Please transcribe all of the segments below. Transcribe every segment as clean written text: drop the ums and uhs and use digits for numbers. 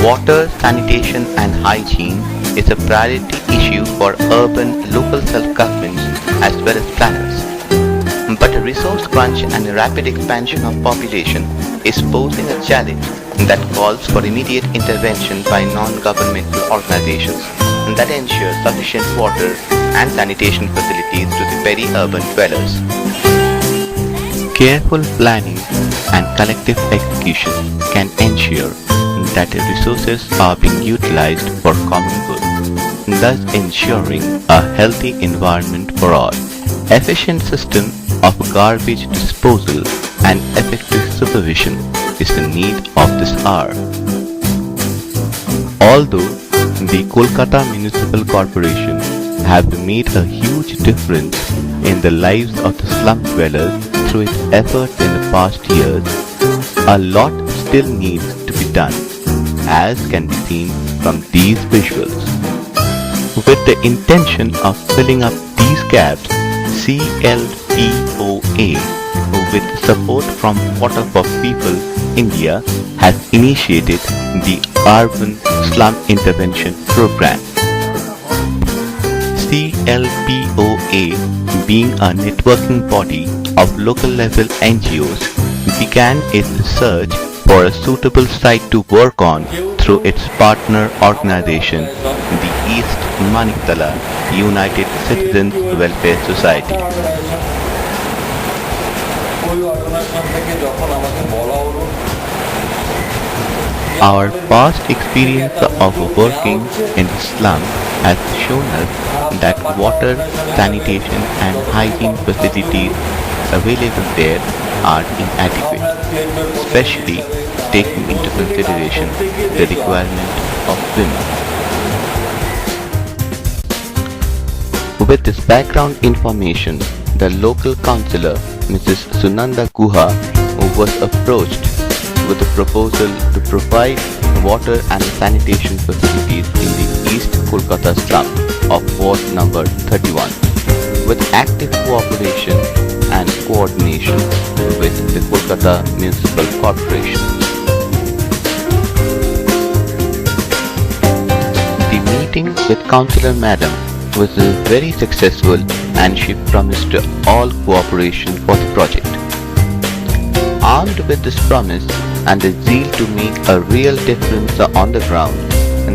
Water, sanitation and hygiene is a priority issue for urban local self-governments as well as planners. But a resource crunch and a rapid expansion of population is posing a challenge that calls for immediate intervention by non-governmental organizations that ensure sufficient water and sanitation facilities to the peri-urban dwellers. Careful planning and collective execution can ensure that the resources are being utilized for common good, thus ensuring a healthy environment for all. Efficient system of garbage disposal and effective supervision is the need of this hour. Although the Kolkata Municipal Corporation have made a huge difference in the lives of the slum dwellers through its efforts in the past years, a lot still needs to be done, as can be seen from these visuals. With the intention of filling up these gaps, CLPOA, with support from Water for People India, has initiated the Urban Slum Intervention Program. CLPOA, being a networking body of local level NGOs, began its search for a suitable site to work on through its partner organization, the East Maniktala United Citizens Welfare Society. Our past experience of working in the slum has shown us that water, sanitation and hygiene facilities available there are inadequate, especially taking into consideration the requirement of women. With this background information, the local councillor, Mrs. Sunanda Guha, was approached with a proposal to provide water and sanitation facilities in the East Kolkata slum of Ward number 31, with active cooperation and coordination with the Kolkata Municipal Corporation. The meeting with Councillor Madam was very successful and she promised all cooperation for the project. Armed with this promise and the zeal to make a real difference on the ground,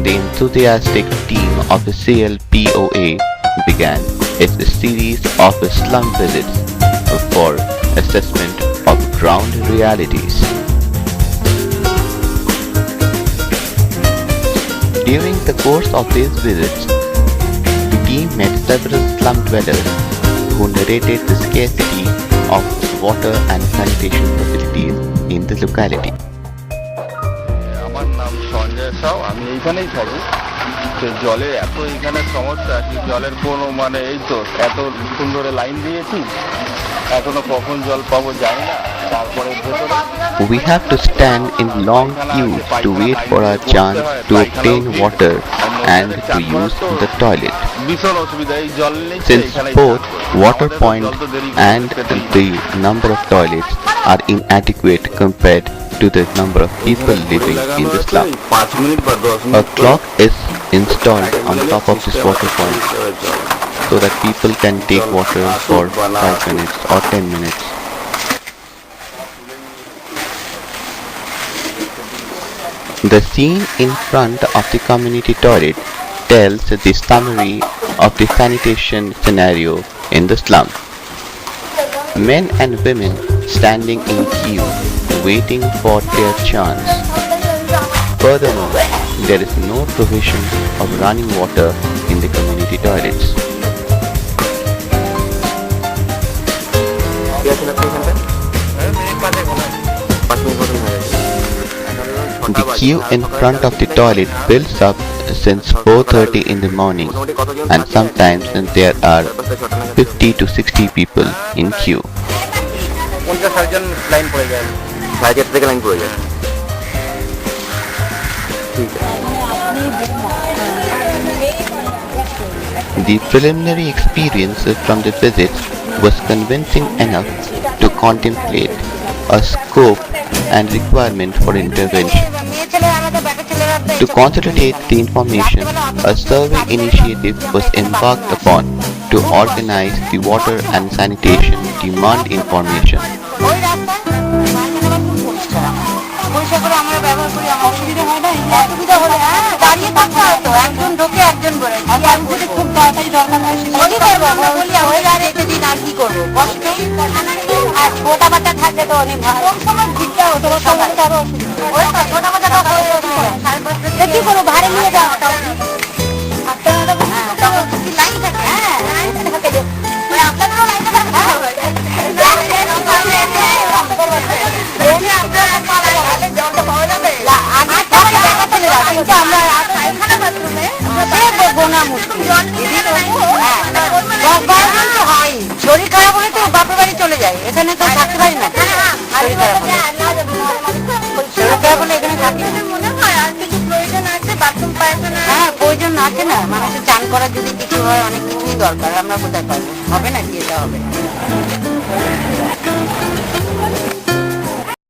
the enthusiastic team of the CLPOA began its series of slum visits for assessment of ground realities. During the course of these visits, the team met several slum dwellers who narrated the scarcity of water and sanitation facilities in the locality. আমার নাম সঞ্জয় সাউ, আমি এইখানেই থাকি। তো জলের এত এখানে সমস্যা কি জলের কোনো মানে এই তো এত সুন্দর লাইন দিয়েছি এখনো কখন জল পাবো জানি না। তারপরে We have to stand in long queues to wait for our chance to obtain water and to use the toilet. Since both water point and the number of toilets are inadequate compared to the number of people living in the slum, a clock is installed on top of this water point so that people can take water for 5 minutes or 10 minutes. The scene in front of the community toilet tells the summary of the sanitation scenario in the slum. Men and women standing in queue, waiting for their chance. Furthermore, there is no provision of running water in the community toilets. The queue in front of the toilet builds up since 4:30 in the morning, and sometimes there are 50 to 60 people in queue. The preliminary experience from the visit was convincing enough to contemplate a scope and requirement for intervention. To consolidate the information, a survey initiative was embarked upon to organize the water and sanitation demand information. কি করবো ভাড়ে নিয়ে যাও শরীর খারাপ হলে তো বাপের বাড়ি চলে যায়, এখানে তো থাকতে পারি না। শরীর খারাপ হলে এখানে থাকি। হ্যাঁ প্রয়োজন আছে না, মানুষের চান করার যদি কিছু হয় অনেক কিছুই দরকার, আমরা কোথায় পাবো, হবে না কি এটা হবে।